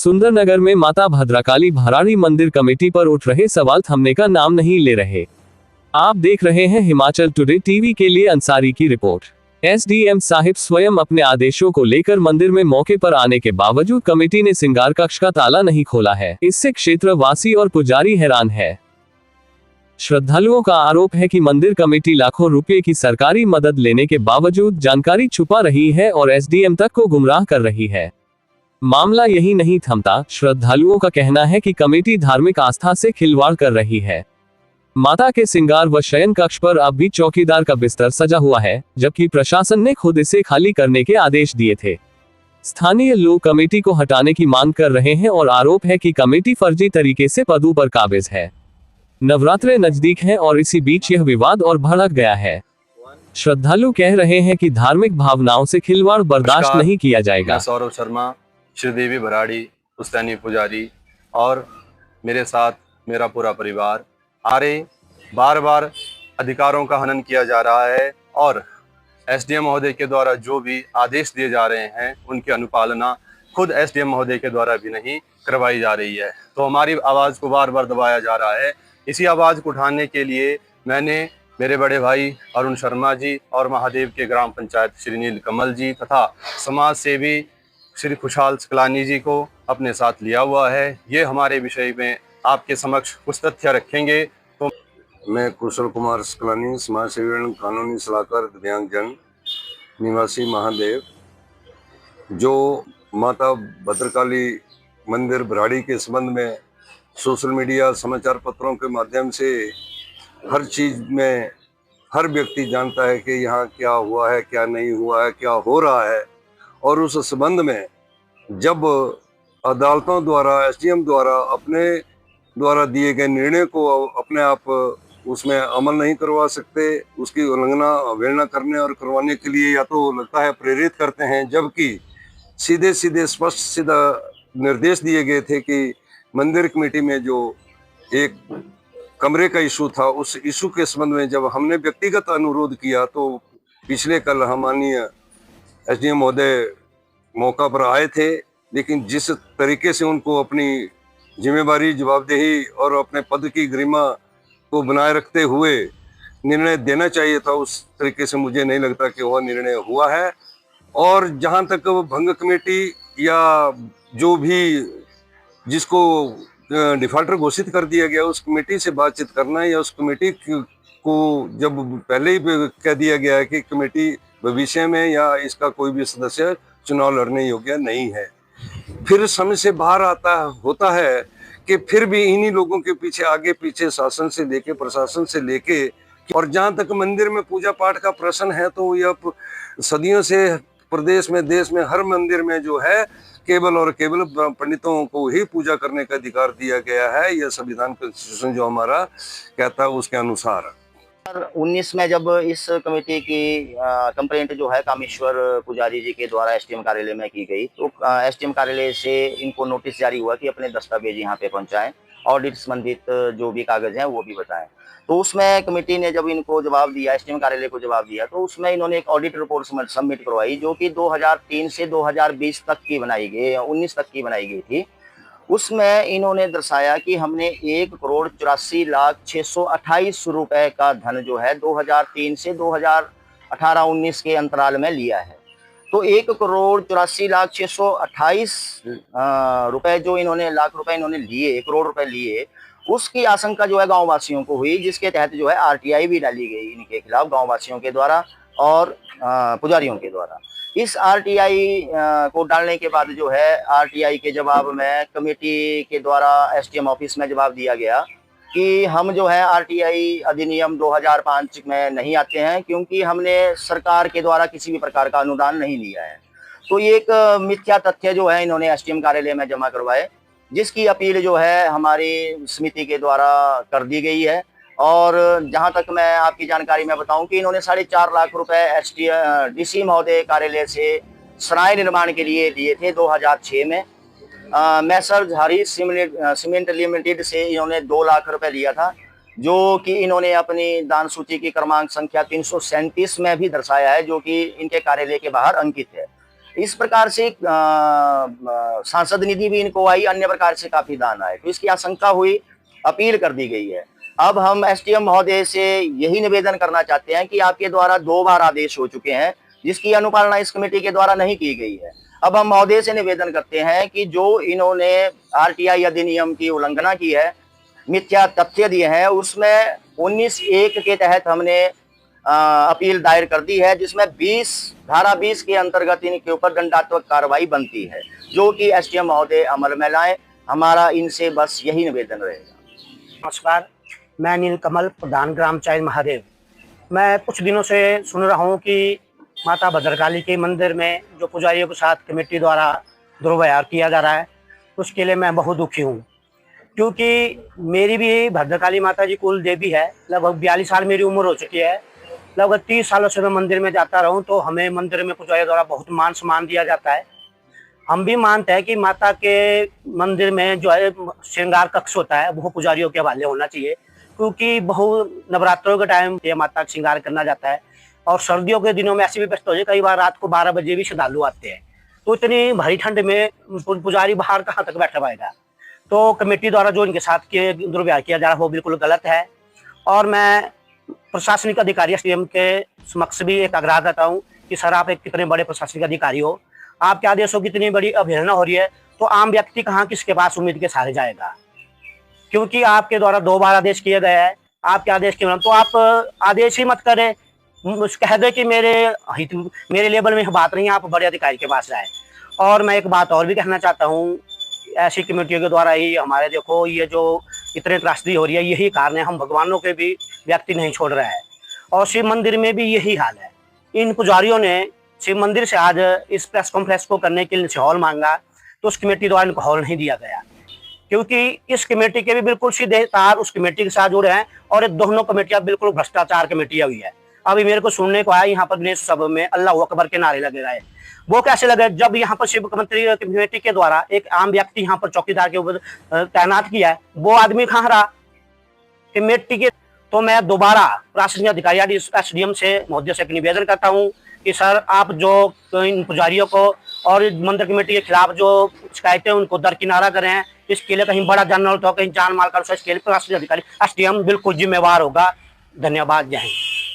सुंदरनगर में माता भद्रकाली भराड़ी मंदिर कमेटी पर उठ रहे सवाल थमने का नाम नहीं ले रहे। आप देख रहे हैं हिमाचल टुडे टीवी के लिए अंसारी की रिपोर्ट। एसडीएम साहिब स्वयं अपने आदेशों को लेकर मंदिर में मौके पर आने के बावजूद कमेटी ने श्रृंगार कक्ष का ताला नहीं खोला है। इससे क्षेत्रवासी और पुजारी हैरान है। श्रद्धालुओं का आरोप है कि मंदिर कमेटी लाखों रुपए की सरकारी मदद लेने के बावजूद जानकारी छुपा रही है और एसडीएम तक को गुमराह कर रही है। मामला यही नहीं थमता। श्रद्धालुओं का कहना है कि कमेटी धार्मिक आस्था से खिलवाड़ कर रही है। माता के श्रृंगार व शयन कक्ष पर अब भी चौकीदार का बिस्तर सजा हुआ है, जबकि प्रशासन ने खुद इसे खाली करने के आदेश दिए थे। स्थानीय लोग कमेटी को हटाने की मांग कर रहे हैं और आरोप है कि कमेटी फर्जी तरीके से पदों पर काबिज है। नवरात्रे नजदीक हैं और इसी बीच यह विवाद और भड़क गया है। श्रद्धालु कह रहे हैं कि धार्मिक भावनाओं से खिलवाड़ बर्दाश्त नहीं किया जाएगा। सौरभ शर्मा, श्रीदेवी भराड़ी, पुस्तैनी पुजारी और मेरे साथ मेरा पूरा परिवार बार बार अधिकारों का हनन किया जा रहा है और एसडीएम महोदय के द्वारा जो भी आदेश दिए जा रहे हैं उनकी अनुपालना खुद एसडीएम महोदय के द्वारा भी नहीं करवाई जा रही है। तो हमारी आवाज़ को बार बार दबाया जा रहा है। इसी आवाज़ को उठाने के लिए मैंने मेरे बड़े भाई अरुण शर्मा जी और महादेव के ग्राम पंचायत श्री नील कमल जी तथा समाज सेवी श्री खुशहाल सकलानी जी को अपने साथ लिया हुआ है। ये हमारे विषय में आपके समक्ष कुछ तथ्य रखेंगे। तो मैं कुशल कुमार सकलानी, समाज सेवी कानूनी सलाहकार, दिव्यांगजन निवासी महादेव, जो माता भद्रकाली मंदिर भराड़ी के संबंध में सोशल मीडिया समाचार पत्रों के माध्यम से हर चीज़ में हर व्यक्ति जानता है कि यहाँ क्या हुआ है, क्या नहीं हुआ है, क्या हो रहा है। और उस संबंध में जब अदालतों द्वारा एसडीएम द्वारा अपने द्वारा दिए गए निर्णय को अपने आप उसमें अमल नहीं करवा सकते, उसकी उल्लंघना अवहेलना करने और करवाने के लिए या तो लगता है प्रेरित करते हैं, जबकि सीधे सीधे स्पष्ट सीधा निर्देश दिए गए थे कि मंदिर कमेटी में जो एक कमरे का इशू था, उस इशू के संबंध में जब हमने व्यक्तिगत अनुरोध किया तो पिछले कल हम माननीय एसडीएम महोदय मौका पर आए थे, लेकिन जिस तरीके से उनको अपनी जिम्मेवारी, जवाबदेही और अपने पद की गरिमा को बनाए रखते हुए निर्णय देना चाहिए था, उस तरीके से मुझे नहीं लगता कि वह निर्णय हुआ है। और जहां तक भंग कमेटी या जो भी जिसको डिफॉल्टर घोषित कर दिया गया उस कमेटी से बातचीत करना या उस कमेटी को जब पहले ही कह दिया गया है कि कमेटी भविष्य में या इसका कोई भी सदस्य चुनाव लड़ने योग्य नहीं है, फिर समय से बाहर होता है कि फिर भी इन्हीं लोगों के पीछे आगे पीछे शासन से लेके प्रशासन से लेके और जहाँ तक मंदिर में पूजा पाठ का प्रश्न है तो यह सदियों से प्रदेश में देश में हर मंदिर में जो है केवल और केवल पंडितों को ही पूजा करने का अधिकार दिया गया है। यह संविधान कॉन्स्टिट्यूशन जो हमारा कहता है उसके अनुसार 19 में जब इस कमेटी की कंप्लेंट जो है कामेश्वर पुजारी जी के द्वारा एसडीएम कार्यालय में की गई, तो एसडीएम कार्यालय से इनको नोटिस जारी हुआ कि अपने दस्तावेज यहाँ पे पहुँचाएं, ऑडिट संबंधित जो भी कागज हैं वो भी बताएं। तो उसमें कमेटी ने जब इनको जवाब दिया, एसडीएम कार्यालय को जवाब दिया, तो उसमें इन्होंने एक ऑडिट रिपोर्ट सबमिट करवाई जो कि 2003 से 2020 तक की बनाई गई, 19 तक की बनाई गई थी। उसमें इन्होंने दर्शाया कि हमने 1,84,628 रुपए का धन जो है 2003 से 2018-19 के अंतराल में लिया है। तो 1,84,628 रुपए जो इन्होंने लाख रुपए इन्होंने लिए, 1 करोड़ रुपए लिए, उसकी आशंका जो है गांव वासियों को हुई, जिसके तहत जो है आरटीआई भी डाली गई इनके खिलाफ गांव वासियों के द्वारा और पुजारियों के द्वारा। इस आरटीआई को डालने के बाद जो है आरटीआई के जवाब में कमेटी के द्वारा एसडीएम ऑफिस में जवाब दिया गया कि हम जो है आरटीआई अधिनियम 2005 में नहीं आते हैं क्योंकि हमने सरकार के द्वारा किसी भी प्रकार का अनुदान नहीं लिया है। तो ये एक मिथ्या तथ्य जो है इन्होंने एसडीएम कार्यालय में जमा करवाए, जिसकी अपील जो है हमारी समिति के द्वारा कर दी गई है। और जहां तक मैं आपकी जानकारी में बताऊं कि इन्होंने 4.5 लाख रुपए डीसी महोदय कार्यालय से सराय निर्माण के लिए दिए थे 2006 में। मैसर झारी सीमेंट लिमिटेड से इन्होंने 2 लाख रुपए लिया था, जो कि इन्होंने अपनी दान सूची की क्रमांक संख्या 337 में भी दर्शाया है, जो कि इनके कार्यालय के बाहर अंकित है। इस प्रकार से सांसद निधि भी इनको आई, अन्य प्रकार से काफी दान आए, तो इसकी आशंका हुई, अपील कर दी गई है। अब हम एसडीएम महोदय से यही निवेदन करना चाहते हैं कि आपके द्वारा 2 बार आदेश हो चुके हैं जिसकी अनुपालना इस कमेटी के द्वारा नहीं की गई है। अब हम महोदय से निवेदन करते हैं कि जो इन्होंने आरटीआई अधिनियम की उल्लंघना की है, मिथ्या तथ्य दिए हैं, उसमें 19(1) के तहत हमने अपील दायर कर दी है, जिसमें धारा 20 के अंतर्गत इनके ऊपर दंडात्मक कार्रवाई बनती है, जो कि एसडीएम महोदय अमल में लाएं। हमारा इनसे बस यही निवेदन रहेगा। नमस्कार, मैं नीलकमल, प्रधान ग्राम पंचायत महादेव। मैं कुछ दिनों से सुन रहा हूँ कि माता भद्रकाली के मंदिर में जो पुजारियों के साथ कमेटी द्वारा दुर्व्यवहार किया जा रहा है, उसके लिए मैं बहुत दुखी हूँ, क्योंकि मेरी भी भद्रकाली माता जी कुल देवी है। लगभग 42 साल मेरी उम्र हो चुकी है। लगभग 30 सालों से मैं मंदिर में जाता रहूँ, तो हमें मंदिर में पुजारियों द्वारा बहुत मान सम्मान दिया जाता है। हम भी मानते हैं कि माता के मंदिर में जो है श्रृंगार कक्ष होता है वो पुजारियों के हवाले होना चाहिए, क्योंकि नवरात्रों के टाइम ये माता का श्रृंगार करना जाता है। और सर्दियों के दिनों में ऐसी भी व्यवस्था हो जाए, कई बार रात को 12 बजे भी श्रद्धालु आते हैं, तो इतनी भारी ठंड में पुजारी बाहर कहाँ तक बैठा पाएगा। तो कमेटी द्वारा जो इनके साथ दुर्व्यवहार किया जा रहा है वो बिल्कुल गलत है। और मैं प्रशासनिक अधिकारी एसडीएम के समक्ष भी एक आग्रह करता हूँ कि सर, आप एक कितने बड़े प्रशासनिक अधिकारी हो, आपके आदेशों की इतनी बड़ी अवहेलना हो रही है, तो आम व्यक्ति कहाँ किसके पास उम्मीद के सहारे जाएगा, क्योंकि आपके द्वारा 2 बार आदेश किए गए हैं। आपके आदेश के तो आप आदेश ही मत करें, कह दे कि मेरे लेवल में बात नहीं है, आप बड़े अधिकारी के पास जाए। और मैं एक बात और भी कहना चाहता हूँ, ऐसी कमेटियों के द्वारा ही हमारे देखो ये जो इतने त्रासदी हो रही है, यही कारण है। हम भगवानों के भी व्यक्ति नहीं छोड़ रहे हैं, और शिव मंदिर में भी यही हाल है। इन पुजारियों ने शिव मंदिर से आज इस प्रेस कॉन्फ्रेंस को करने के लिए हॉल मांगा, तो उस कमेटी द्वारा इनको हॉल नहीं दिया गया, क्योंकि इस कमेटी के भी बिल्कुल सीधे तार उस कमेटी के साथ जुड़े हैं, और ये दोनों कमेटियां बिल्कुल भ्रष्टाचार कमेटियां हुई है। अभी मेरे को सुनने को आया यहाँ पर गणेश उत्सव में अल्लाह अकबर के नारे लगे रहे। वो कैसे लगे जब यहाँ पर शिव मंत्री कमेटी के द्वारा एक आम व्यक्ति यहाँ पर चौकीदार के ऊपर तैनात किया है, वो आदमी कहाँ रहा कमेटी के। तो मैं दोबारा प्रशासनिक अधिकारी एसडीएम से महोदय से निवेदन करता हूँ कि सर, आप जो इन पुजारियों को और मंदिर कमेटी के खिलाफ जो शिकायतें उनको दरकिनारा करें, इसके लिए कहीं बड़ा जानना हो, कहीं जान माल का, इसके लिए प्रशासनिक अधिकारी एसडीएम बिल्कुल जिम्मेवार होगा। धन्यवाद। जय हिंद।